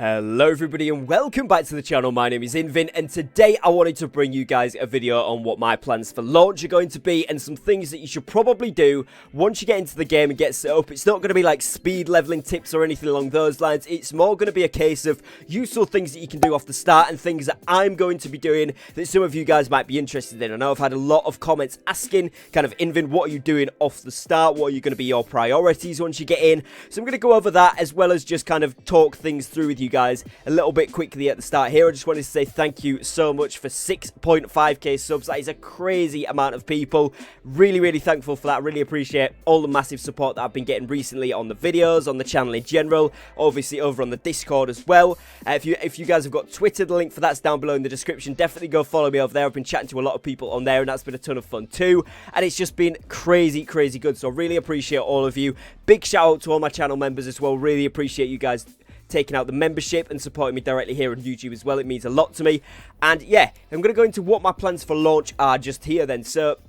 Hello everybody and welcome back to the channel. My name is Invin and today I wanted to bring you guys a video on what my plans for launch are going to be and some things that you should probably do once you get into the game and get set up. It's not going to be like speed leveling tips or anything along those lines. It's more going to be a case of useful things that you can do off the start and things that I'm going to be doing that some of you guys might be interested in. I know I've had a lot of comments asking kind of, Invin, what are you doing off the start? What are you going to be your priorities once you get in? So I'm going to go over that as well as just kind of talk things through with you guys a little bit quickly at the start here. I just wanted to say thank you so much for 6.5k subs. That is a crazy amount of people. Really thankful for that. Really appreciate all the massive support that I've been getting recently on the videos, on the channel in general, obviously over on the Discord as well. If you guys have got Twitter, the link for that's down below in the description. Definitely go follow me over there. I've been chatting to a lot of people on there and that's been a ton of fun too, and it's just been crazy good. So I really appreciate all of you. Big shout out to all my channel members as well. Really appreciate you guys taking out the membership and supporting me directly here on YouTube as well. It means a lot to me. And yeah, I'm going to go into what my plans for launch are just here then. So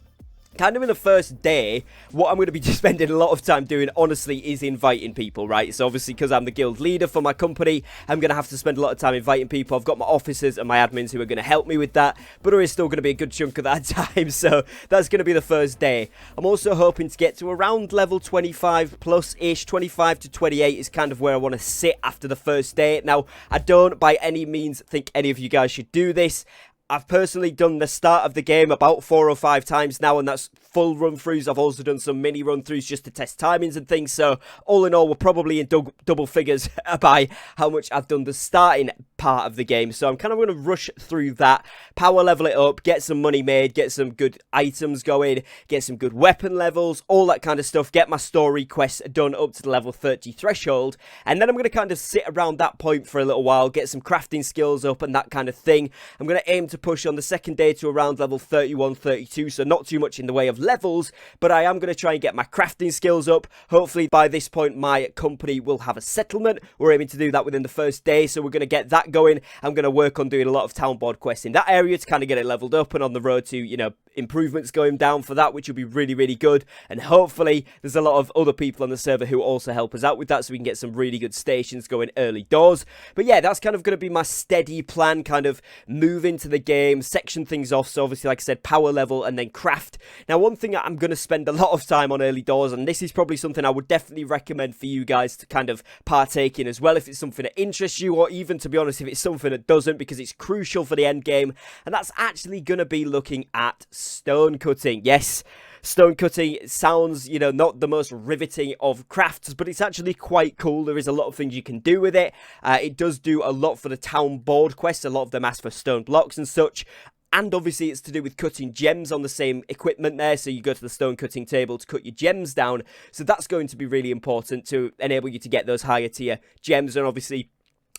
kind of in the first day, what I'm going to be spending a lot of time doing, honestly, is inviting people, right? So obviously, because I'm the guild leader for my company, I'm going to have to spend a lot of time inviting people. I've got my officers and my admins who are going to help me with that, but there is still going to be a good chunk of that time, so that's going to be the first day. I'm also hoping to get to around level 25 plus-ish. 25 to 28 is kind of where I want to sit after the first day. Now, I don't by any means think any of you guys should do this. I've personally done the start of the game about 4 or 5 times now, and that's full run-throughs. I've also done some mini run-throughs just to test timings and things, so all in all, we're probably in double figures by how much I've done the starting part of the game. So I'm kind of going to rush through that, power level it up, get some money made, get some good items going, get some good weapon levels, all that kind of stuff, get my story quests done up to the level 30 threshold, and then I'm going to kind of sit around that point for a little while, get some crafting skills up and that kind of thing. I'm going to aim to push on the second day to around level 31, 32, so not too much in the way of levels, but I am going to try and get my crafting skills up. Hopefully by this point my company will have a settlement. We're aiming to do that within the first day, so we're going to get that going. I'm going to work on doing a lot of town board quests in that area to kind of get it leveled up and on the road to, you know, improvements going down for that, which will be really good. And hopefully there's a lot of other people on the server who also help us out with that, so we can get some really good stations going early doors. But yeah, that's kind of going to be my steady plan, kind of move into the game, section things off. So obviously, like I said, power level and then craft. Now, one thing that I'm going to spend a lot of time on early doors, and this is probably something I would definitely recommend for you guys to kind of partake in as well, if it's something that interests you, or even, to be honest, if it's something that doesn't, because it's crucial for the end game, and that's actually going to be looking at stone cutting. Yes, stone cutting sounds, you know, not the most riveting of crafts, but it's actually quite cool. There is a lot of things you can do with it. It does do a lot for the town board quests. A lot of them ask for stone blocks and such. And obviously it's to do with cutting gems on the same equipment there, so you go to the stone cutting table to cut your gems down. So that's going to be really important to enable you to get those higher tier gems. And obviously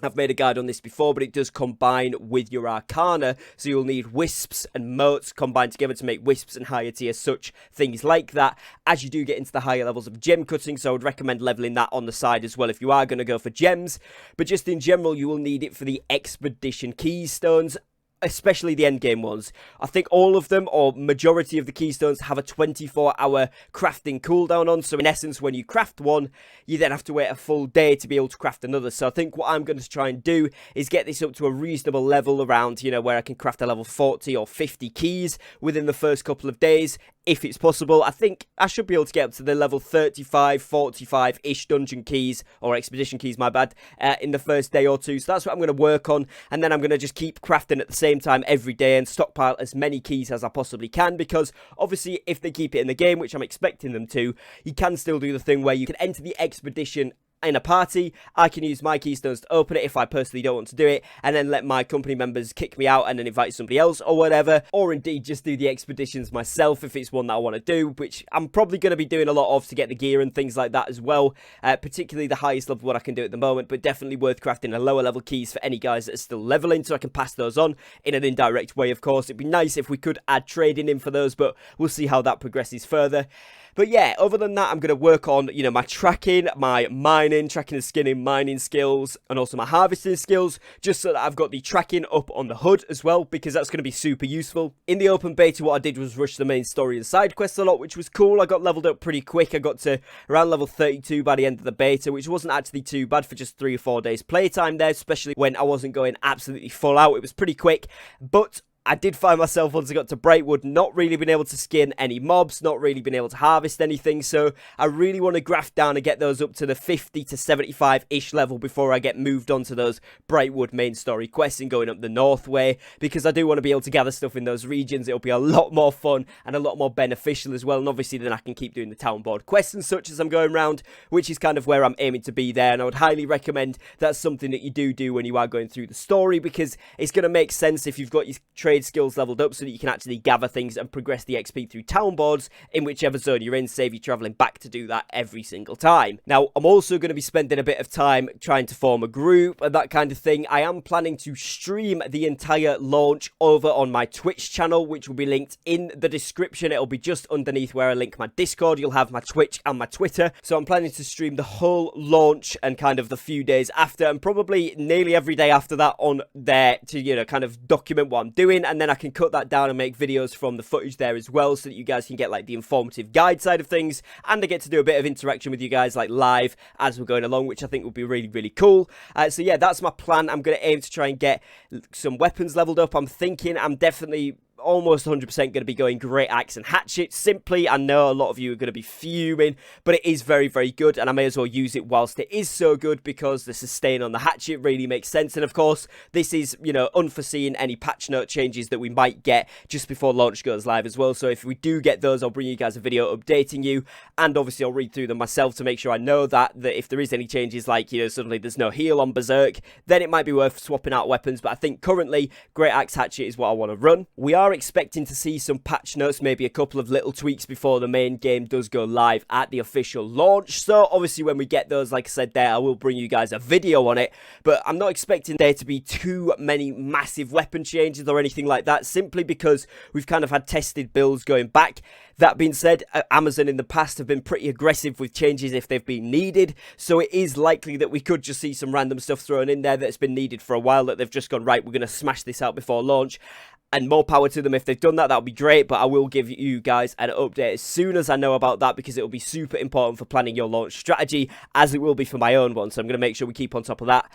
I've made a guide on this before, but it does combine with your arcana, so you'll need wisps and motes combined together to make wisps and higher tier, such things like that, as you do get into the higher levels of gem cutting. So I would recommend leveling that on the side as well if you are going to go for gems. But just in general, you will need it for the expedition keystones, especially the endgame ones. I think all of them, or majority of the keystones, have a 24-hour crafting cooldown on. So in essence, when you craft one, you then have to wait a full day to be able to craft another. So I think what I'm going to try and do is get this up to a reasonable level around, you know, where I can craft a level 40 or 50 keys within the first couple of days, if it's possible. I think I should be able to get up to the level 35, 45-ish dungeon keys, or expedition keys, my bad, in the first day or two. So that's what I'm going to work on, and then I'm going to just keep crafting at the same time every day and stockpile as many keys as I possibly can, because obviously if they keep it in the game, which I'm expecting them to, you can still do the thing where you can enter the expedition in a party. I can use my keystones to open it if I personally don't want to do it, and then let my company members kick me out and then invite somebody else or whatever, or indeed just do the expeditions myself if it's one that I want to do, which I'm probably going to be doing a lot of to get the gear and things like that as well, particularly the highest level one I can do at the moment, but definitely worth crafting a lower level keys for any guys that are still leveling, so I can pass those on in an indirect way. Of course, it'd be nice if we could add trading in for those, but we'll see how that progresses further. But yeah, other than that, I'm going to work on, you know, my tracking, my mining, tracking and skinning, mining skills, and also my harvesting skills, just so that I've got the tracking up on the HUD as well, because that's going to be super useful. In the open beta, what I did was rush the main story and side quests a lot, which was cool. I got leveled up pretty quick. I got to around level 32 by the end of the beta, which wasn't actually too bad for just 3 or 4 days playtime there, especially when I wasn't going absolutely full out. It was pretty quick, but I did find myself, once I got to Brightwood, not really being able to skin any mobs, not really being able to harvest anything, so I really want to graft down and get those up to the 50 to 75-ish level before I get moved on to those Brightwood main story quests and going up the north way, because I do want to be able to gather stuff in those regions. It'll be a lot more fun and a lot more beneficial as well, and obviously then I can keep doing the town board quests and such as I'm going around, which is kind of where I'm aiming to be there, and I would highly recommend that's something that you do when you are going through the story, because it's going to make sense if you've got your trade skills leveled up so that you can actually gather things and progress the XP through town boards in whichever zone you're in, save you traveling back to do that every single time. Now, I'm also going to be spending a bit of time trying to form a group and that kind of thing. I am planning to stream the entire launch over on my Twitch channel, which will be linked in the description. It'll be just underneath where I link my Discord. You'll have my Twitch and my Twitter. So I'm planning to stream the whole launch and kind of the few days after, and probably nearly every day after that on there to, you know, kind of document what I'm doing, and then I can cut that down and make videos from the footage there as well, so that you guys can get like the informative guide side of things, and I get to do a bit of interaction with you guys like live as we're going along, which I think will be really, really cool. So yeah, that's my plan. I'm going to aim to try and get some weapons leveled up. I'm thinking I'm definitely almost 100% going to be going great axe and hatchet. Simply, I know a lot of you are going to be fuming, but it is very, very good, and I may as well use it whilst it is so good, because the sustain on the hatchet really makes sense. And of course, this is, you know, unforeseen any patch note changes that we might get just before launch goes live as well. So if we do get those, I'll bring you guys a video updating you, and obviously I'll read through them myself to make sure I know that if there is any changes, like, you know, suddenly there's no heal on Berserk, then it might be worth swapping out weapons. But I think currently great axe hatchet is what I want to run. We are expecting to see some patch notes, maybe a couple of little tweaks before the main game does go live at the official launch. So obviously when we get those, like I said there, I will bring you guys a video on it, but I'm not expecting there to be too many massive weapon changes or anything like that, simply because we've kind of had tested builds going back. That being said, Amazon in the past have been pretty aggressive with changes if they've been needed, so it is likely that we could just see some random stuff thrown in there that's been needed for a while, that they've just gone, right, we're going to smash this out before launch. And more power to them if they've done that. That would be great, but I will give you guys an update as soon as I know about that, because it will be super important for planning your launch strategy, as it will be for my own one. So I'm going to make sure we keep on top of that.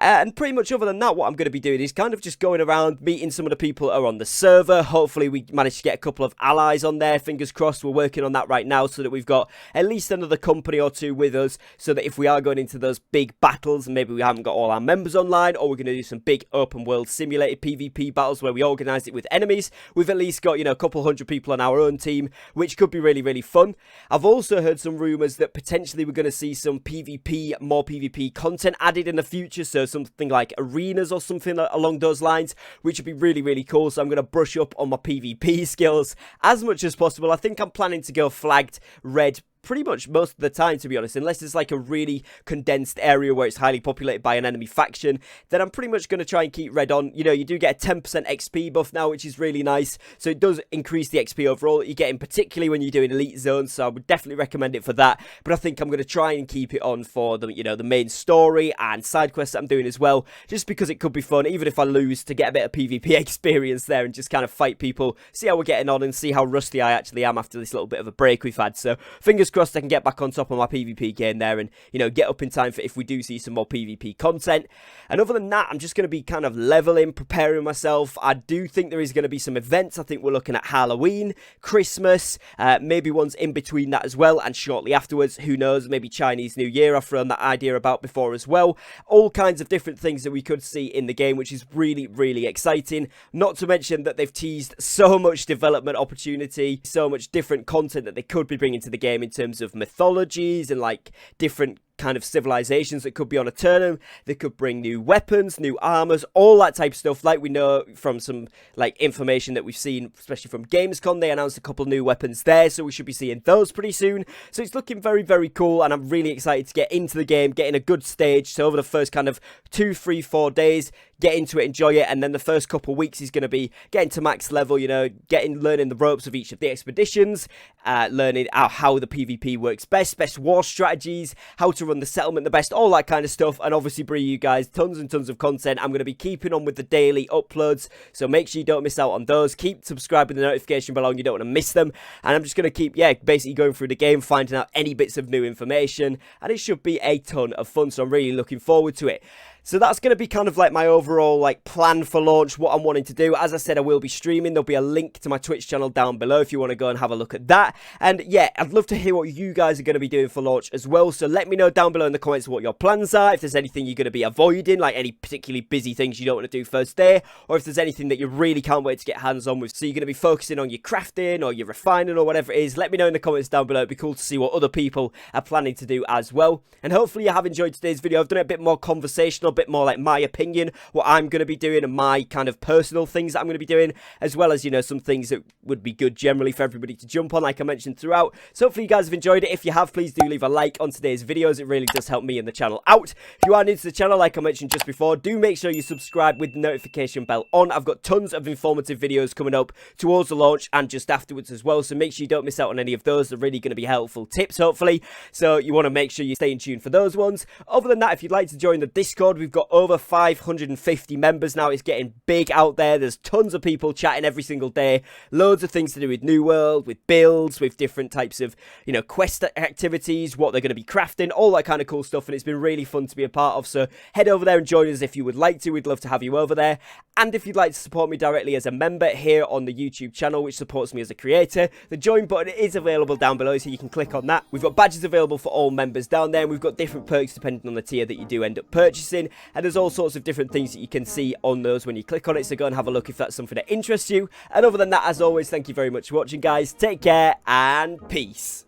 And pretty much other than that, what I'm going to be doing is kind of just going around, meeting some of the people that are on the server. Hopefully we manage to get a couple of allies on there. Fingers crossed. We're working on that right now, so that we've got at least another company or two with us, so that if we are going into those big battles and maybe we haven't got all our members online, or we're going to do some big open world simulated PvP battles where we organise it with enemies, we've at least got, you know, a couple hundred people on our own team, which could be really, really fun. I've also heard some rumours that potentially we're going to see some PvP, more PvP content added in the future, so something like arenas or something along those lines, which would be really, really cool. So I'm going to brush up on my PvP skills as much as possible. I think I'm planning to go flagged red pretty much most of the time, to be honest, unless it's like a really condensed area where it's highly populated by an enemy faction, then I'm pretty much going to try and keep red on. You know, you do get a 10% XP buff now, which is really nice, so it does increase the XP overall that you're getting, particularly when you're doing elite zones, so I would definitely recommend it for that. But I think I'm going to try and keep it on for the, you know, the main story and side quests that I'm doing as well, just because it could be fun, even if I lose, to get a bit of PvP experience there and just kind of fight people, see how we're getting on, and see how rusty I actually am after this little bit of a break we've had. So fingers crossed I can get back on top of my PvP game there, and, you know, get up in time for if we do see some more PvP content. And other than that, I'm just going to be kind of leveling, preparing myself. I do think there is going to be some events. I think we're looking at Halloween, Christmas, maybe ones in between that as well, and shortly afterwards, who knows, maybe Chinese New Year. I've thrown that idea about before as well. All kinds of different things that we could see in the game, which is really, really exciting. Not to mention that they've teased so much development opportunity, so much different content that they could be bringing to the game in terms of mythologies and like different kind of civilizations that could be on a Eternum. They could bring new weapons, new armors, all that type of stuff. Like we know from some like information that we've seen, especially from Gamescom, they announced a couple new weapons there, so we should be seeing those pretty soon. So it's looking very, very cool, and I'm really excited to get into the game, get in a good stage. So over the first kind of 2, 3, 4 days, get into it, enjoy it, and then the first couple of weeks is going to be getting to max level, you know, learning the ropes of each of the expeditions, learning how the PvP works best war strategies, how to run the settlement the best, all that kind of stuff, and obviously bring you guys tons and tons of content. I'm going to be keeping on with the daily uploads, so make sure you don't miss out on those. Keep subscribing to the notification bell on, you don't want to miss them, and I'm just going to keep, basically going through the game, finding out any bits of new information, and it should be a ton of fun, so I'm really looking forward to it. So that's going to be kind of like my overall like plan for launch, what I'm wanting to do. As I said, I will be streaming. There'll be a link to my Twitch channel down below if you want to go and have a look at that. And yeah, I'd love to hear what you guys are going to be doing for launch as well. So let me know down below in the comments what your plans are. If there's anything you're going to be avoiding, like any particularly busy things you don't want to do first day, or if there's anything that you really can't wait to get hands on with. So you're going to be focusing on your crafting or your refining or whatever it is. Let me know in the comments down below. It'd be cool to see what other people are planning to do as well. And hopefully you have enjoyed today's video. I've done it a bit more conversational, a bit more like my opinion, what I'm going to be doing, and my kind of personal things that I'm going to be doing, as well as, you know, some things that would be good generally for everybody to jump on, like I mentioned throughout. So hopefully you guys have enjoyed it. If you have, please do leave a like on today's videos. It really does help me and the channel out. If you are new to the channel, like I mentioned just before, do make sure you subscribe with the notification bell on. I've got tons of informative videos coming up towards the launch and just afterwards as well, so make sure you don't miss out on any of those. They're really going to be helpful tips, hopefully, so you want to make sure you stay in tune for those ones. Other than that, if you'd like to join the Discord, we've got over 550 members now. It's getting big out there. There's tons of people chatting every single day, loads of things to do with New World, with builds, with different types of, you know, quest activities, what they're going to be crafting, all that kind of cool stuff, and it's been really fun to be a part of. So head over there and join us if you would like to. We'd love to have you over there. And if you'd like to support me directly as a member here on the YouTube channel, which supports me as a creator, the join button is available down below, so you can click on that. We've got badges available for all members down there, and we've got different perks depending on the tier that you do end up purchasing, and there's all sorts of different things that you can see on those when you click on it, so go and have a look if that's something that interests you. And other than that, as always, thank you very much for watching, guys. Take care and peace.